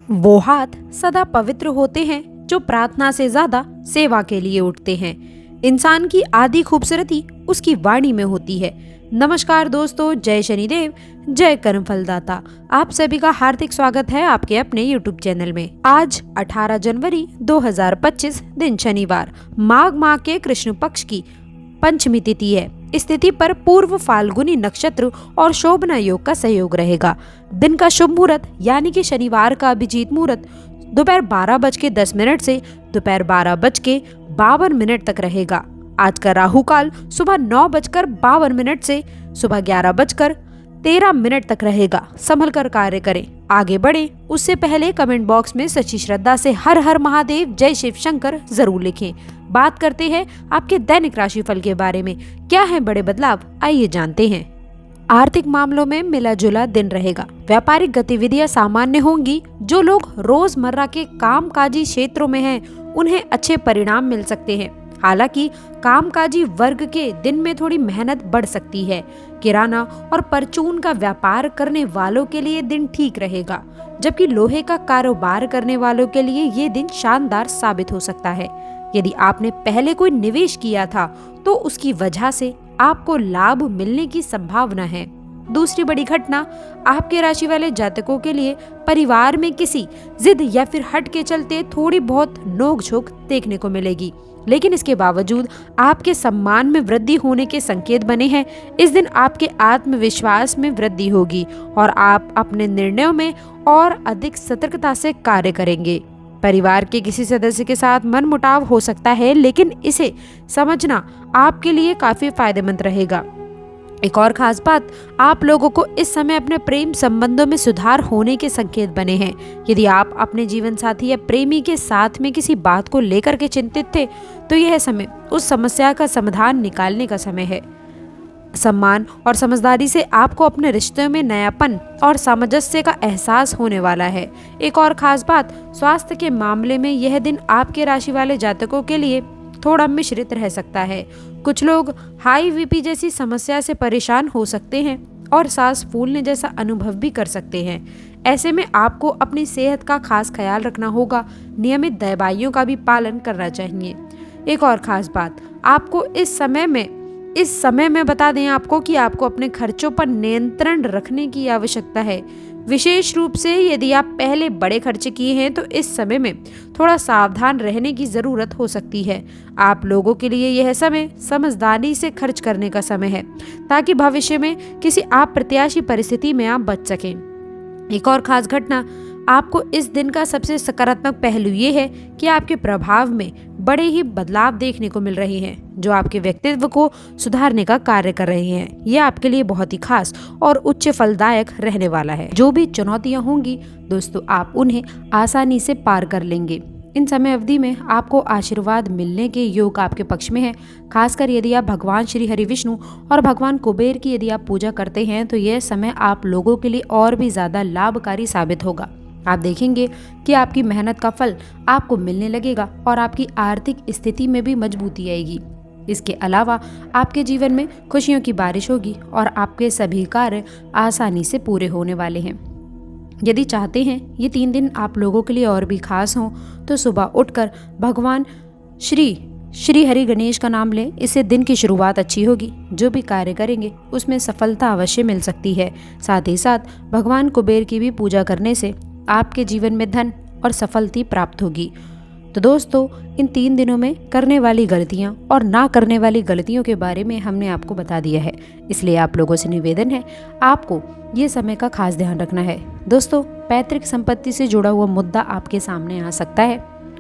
वो हाथ सदा पवित्र होते हैं जो प्रार्थना से ज्यादा सेवा के लिए उठते हैं। इंसान की आधी खूबसूरती उसकी वाणी में होती है। नमस्कार दोस्तों, जय शनिदेव, जय कर्मफलदाता। आप सभी का हार्दिक स्वागत है आपके अपने YouTube चैनल में। आज 18 जनवरी 2025 दिन शनिवार, माघ माह के कृष्ण पक्ष की पंचमी तिथि है। इस तिथि पर पूर्व फाल्गुनी नक्षत्र और शोभना योग का सहयोग रहेगा। दिन का शुभ मुहूर्त यानी कि शनिवार का अभिजीत मुहूर्त दोपहर 12:10 से दोपहर 12:52 तक रहेगा। आज का राहु काल सुबह 9:52 से सुबह 11:13 तक रहेगा। संभल कर कार्य करें, आगे बढ़े उससे पहले कमेंट बॉक्स में सच्ची श्रद्धा से हर हर महादेव, जय शिव शंकर जरूर लिखें। बात करते हैं आपके दैनिक राशिफल के बारे में। क्या है बड़े बदलाव, आइए जानते हैं। आर्थिक मामलों में मिला जुला दिन रहेगा। व्यापारिक गतिविधियां सामान्य होंगी। जो लोग रोजमर्रा के कामकाजी क्षेत्रों में हैं, उन्हें अच्छे परिणाम मिल सकते हैं। हालांकि कामकाजी वर्ग के दिन में थोड़ी मेहनत बढ़ सकती है। किराना और परचून का व्यापार करने वालों के लिए दिन ठीक रहेगा, जबकि लोहे का कारोबार करने वालों के लिए ये दिन शानदार साबित हो सकता है। यदि आपने पहले कोई निवेश किया था तो उसकी वजह से आपको लाभ मिलने की संभावना है। दूसरी बड़ी घटना आपके राशि वाले जातकों के लिए परिवार में किसी जिद या फिर हट के चलते थोड़ी बहुत नोकझोंक देखने को मिलेगी, लेकिन इसके बावजूद आपके सम्मान में वृद्धि होने के संकेत बने हैं। इस दिन आपके आत्मविश्वास में वृद्धि होगी और आप अपने निर्णयों में और अधिक सतर्कता से कार्य करेंगे। परिवार के किसी सदस्य के साथ मनमुटाव हो सकता है, लेकिन इसे समझना आपके लिए काफी फायदेमंद रहेगा। एक और खास बात, आप लोगों को इस समय अपने प्रेम संबंधों में सुधार होने के संकेत बने हैं। यदि आप अपने जीवन साथी या प्रेमी के साथ में किसी बात को लेकर के चिंतित थे, तो यह समय उस समस्या का समाधान निकालने का समय है। सम्मान और समझदारी से आपको अपने रिश्तों में नयापन और सामंजस्य का एहसास होने वाला है। एक और खास बात, स्वास्थ्य के मामले में यह दिन आपके राशि वाले जातकों के लिए थोड़ा मिश्रित रह सकता है। कुछ लोग हाई बीपी जैसी समस्या से परेशान हो सकते हैं और सांस फूलने जैसा अनुभव भी कर सकते हैं। ऐसे में आपको अपनी सेहत का खास ख्याल रखना होगा। नियमित दवाइयों का भी पालन करना चाहिए। एक और खास बात, आपको इस समय में बता दें आपको कि आपको अपने खर्चों पर नियंत्रण रखने की आवश्यकता है। विशेष रूप से यदि आप पहले बड़े खर्चे किए हैं तो इस समय में थोड़ा सावधान रहने की ज़रूरत हो सकती है। आप लोगों के लिए यह समय समझदारी से खर्च करने का समय है, ताकि भविष्य में किसी अप्रत्याशित परिस्थिति में आप बच सकें। एक और खास घटना, आपको इस दिन का सबसे सकारात्मक पहलू ये है कि आपके प्रभाव में बड़े ही बदलाव देखने को मिल रहे हैं, जो आपके व्यक्तित्व को सुधारने का कार्य कर रहे हैं। यह आपके लिए बहुत ही खास और उच्च फलदायक रहने वाला है। जो भी चुनौतियां होंगी दोस्तों, आप उन्हें आसानी से पार कर लेंगे। इन समय अवधि में आपको आशीर्वाद मिलने के योग आपके पक्ष में है। खासकर यदि आप भगवान श्री हरि विष्णु और भगवान कुबेर की यदि आप पूजा करते हैं, तो यह समय आप लोगों के लिए और भी ज्यादा लाभकारी साबित होगा। आप देखेंगे कि आपकी मेहनत का फल आपको मिलने लगेगा और आपकी आर्थिक स्थिति में भी मजबूती आएगी। इसके अलावा आपके जीवन में खुशियों की बारिश होगी और आपके सभी कार्य आसानी से पूरे होने वाले हैं। यदि चाहते हैं ये 3 दिन आप लोगों के लिए और भी खास हों, तो सुबह उठकर भगवान श्री हरि गणेश का नाम लें। इससे दिन की शुरुआत अच्छी होगी। जो भी कार्य करेंगे उसमें सफलता अवश्य मिल सकती है। साथ ही साथ भगवान कुबेर की भी पूजा करने से आपके जीवन में धन और सफलता प्राप्त होगी। तो दोस्तों, इन 3 दिनों में करने वाली गलतियां और ना करने वाली गलतियों के बारे में हमने आपको बता दिया है। इसलिए आप लोगों से निवेदन है, आपको ये समय का खास ध्यान रखना है। दोस्तों, पैतृक संपत्ति से जुड़ा हुआ मुद्दा आपके सामने आ सकता है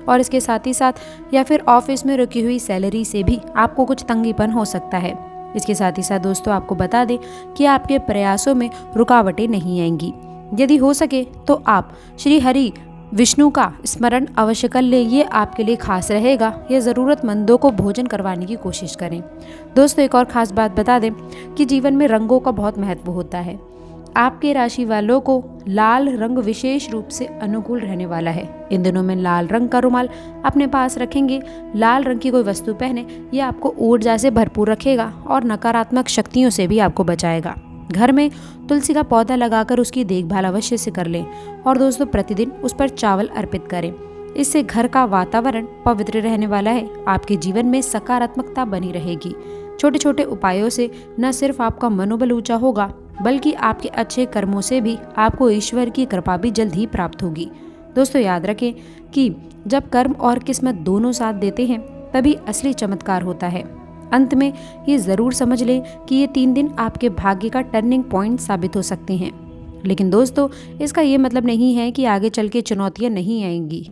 और इसके साथ ही साथ या फिर ऑफिस में रुकी हुई सैलरी से भी आपको कुछ तंगीपन हो सकता है। इसके साथ ही साथ दोस्तों, आपको बता दें कि आपके प्रयासों में रुकावटें नहीं आएंगी। यदि हो सके तो आप श्री हरि विष्णु का स्मरण अवश्य कर ले, ये आपके लिए खास रहेगा। ये ज़रूरतमंदों को भोजन करवाने की कोशिश करें। दोस्तों, एक और ख़ास बात बता दें कि जीवन में रंगों का बहुत महत्व होता है। आपके राशि वालों को लाल रंग विशेष रूप से अनुकूल रहने वाला है। इन दिनों में लाल रंग का रुमाल अपने पास रखेंगे। लाल रंग की कोई वस्तु पहने, ये आपको ऊर्जा से भरपूर रखेगा और नकारात्मक शक्तियों से भी आपको बचाएगा। घर में तुलसी का पौधा लगाकर उसकी देखभाल अवश्य से कर लें और दोस्तों प्रतिदिन उस पर चावल अर्पित करें। इससे घर का वातावरण पवित्र रहने वाला है। आपके जीवन में सकारात्मकता बनी रहेगी। छोटे छोटे उपायों से न सिर्फ आपका मनोबल ऊंचा होगा बल्कि आपके अच्छे कर्मों से भी आपको ईश्वर की कृपा भी जल्द ही प्राप्त होगी। दोस्तों याद रखें कि जब कर्म और किस्मत दोनों साथ देते हैं तभी असली चमत्कार होता है। अंत में ये जरूर समझ लें कि ये 3 दिन आपके भाग्य का टर्निंग पॉइंट साबित हो सकते हैं। लेकिन दोस्तों इसका ये मतलब नहीं है कि आगे चल के चुनौतियां नहीं आएंगी।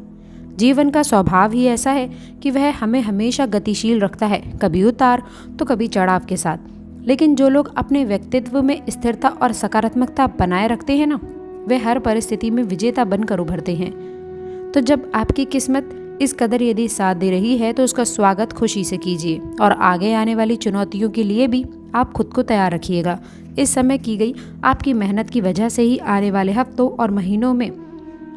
जीवन का स्वभाव ही ऐसा है कि वह हमें हमेशा गतिशील रखता है, कभी उतार तो कभी चढ़ाव के साथ। लेकिन जो लोग अपने व्यक्तित्व में स्थिरता और सकारात्मकता बनाए रखते हैं ना, वे हर परिस्थिति में विजेता बनकर उभरते हैं। तो जब आपकी किस्मत इस कदर यदि साथ दे रही है तो उसका स्वागत खुशी से कीजिए और आगे आने वाली चुनौतियों के लिए भी आप खुद को तैयार रखिएगा। इस समय की गई आपकी मेहनत की वजह से ही आने वाले हफ्तों और महीनों में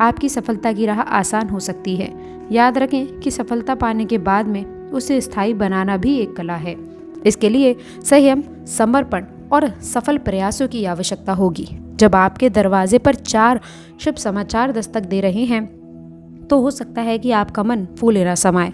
आपकी सफलता की राह आसान हो सकती है। याद रखें कि सफलता पाने के बाद में उसे स्थायी बनाना भी एक कला है। इसके लिए संयम, समर्पण और सफल प्रयासों की आवश्यकता होगी। जब आपके दरवाजे पर 4 शुभ समाचार दस्तक दे रहे हैं तो हो सकता है कि आपका मन फूले ना समाए,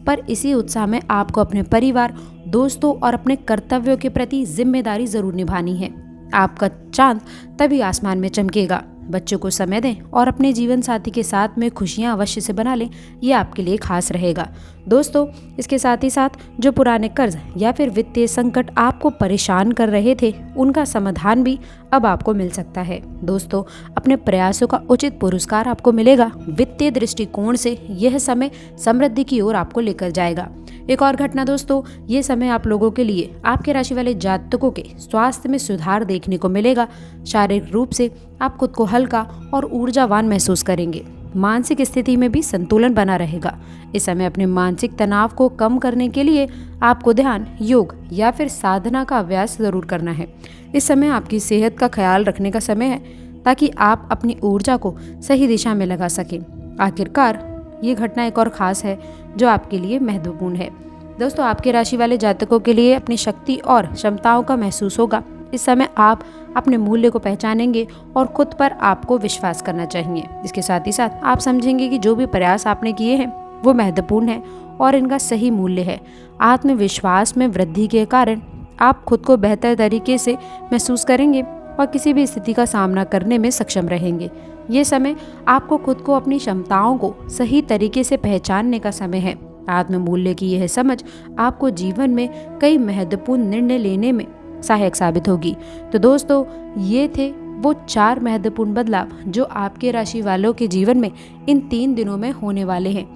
पर इसी उत्साह में आपको अपने परिवार, दोस्तों और अपने कर्तव्यों के प्रति जिम्मेदारी जरूर निभानी है। आपका चांद तभी आसमान में चमकेगा। बच्चों को समय दें और अपने जीवन साथी के साथ में खुशियां अवश्य से बना लें, ये आपके लिए खास रहेगा। दोस्तों इसके साथ ही साथ जो पुराने कर्ज या फिर वित्तीय संकट आपको परेशान कर रहे थे, उनका समाधान भी अब आपको मिल सकता है। दोस्तों अपने प्रयासों का उचित पुरस्कार आपको मिलेगा। वित्तीय दृष्टिकोण से यह समय समृद्धि की ओर आपको लेकर जाएगा। एक और घटना दोस्तों, ये समय आप लोगों के लिए आपके राशि वाले जातकों के स्वास्थ्य में सुधार देखने को मिलेगा। शारीरिक रूप से आप खुद को हल्का और ऊर्जावान महसूस करेंगे। मानसिक स्थिति में भी संतुलन बना रहेगा। इस समय अपने मानसिक तनाव को कम करने के लिए आपको ध्यान, योग या फिर साधना का अभ्यास जरूर करना है। इस समय आपकी सेहत का ख्याल रखने का समय है ताकि आप अपनी ऊर्जा को सही दिशा में लगा सकें। आखिरकार ये घटना एक और खास है जो आपके लिए महत्वपूर्ण है। दोस्तों आपके राशि वाले जातकों के लिए अपनी शक्ति और क्षमताओं का महसूस होगा। इस समय आप अपने मूल्य को पहचानेंगे और खुद पर आपको विश्वास करना चाहिए। इसके साथ ही साथ आप समझेंगे कि जो भी प्रयास आपने किए हैं वो महत्वपूर्ण है और इनका सही मूल्य है। आत्मविश्वास में वृद्धि के कारण आप खुद को बेहतर तरीके से महसूस करेंगे और किसी भी स्थिति का सामना करने में सक्षम रहेंगे। ये समय आपको खुद को, अपनी क्षमताओं को सही तरीके से पहचानने का समय है। आत्म मूल्य की यह समझ आपको जीवन में कई महत्वपूर्ण निर्णय लेने में सहायक साबित होगी। तो दोस्तों ये थे वो 4 महत्वपूर्ण बदलाव जो आपके राशि वालों के जीवन में इन 3 दिनों में होने वाले हैं।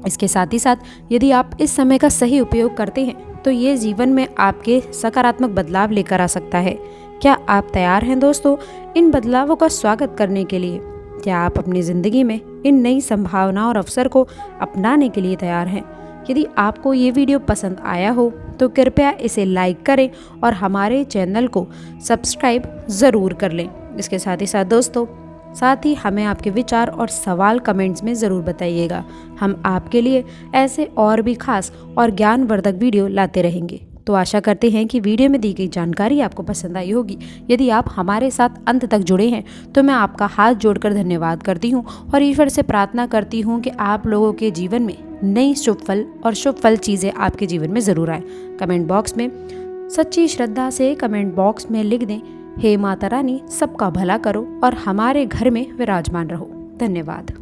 इसके साथ ही साथ यदि आप इस समय का सही उपयोग करते हैं तो ये जीवन में आपके सकारात्मक बदलाव लेकर आ सकता है। क्या आप तैयार हैं दोस्तों इन बदलावों का स्वागत करने के लिए? क्या आप अपनी ज़िंदगी में इन नई संभावनाओं और अवसर को अपनाने के लिए तैयार हैं? यदि आपको ये वीडियो पसंद आया हो तो कृपया इसे लाइक करें और हमारे चैनल को सब्सक्राइब ज़रूर कर लें। इसके साथ ही साथ ही हमें आपके विचार और सवाल कमेंट्स में ज़रूर बताइएगा। हम आपके लिए ऐसे और भी खास और ज्ञानवर्धक वीडियो लाते रहेंगे। तो आशा करते हैं कि वीडियो में दी गई जानकारी आपको पसंद आई होगी। यदि आप हमारे साथ अंत तक जुड़े हैं तो मैं आपका हाथ जोड़कर धन्यवाद करती हूँ और ईश्वर से प्रार्थना करती हूँ कि आप लोगों के जीवन में नई शुभ फल चीज़ें आपके जीवन में ज़रूर आए। कमेंट बॉक्स में सच्ची श्रद्धा से कमेंट बॉक्स में लिख दें, हे माता रानी सबका भला करो और हमारे घर में विराजमान रहो। धन्यवाद।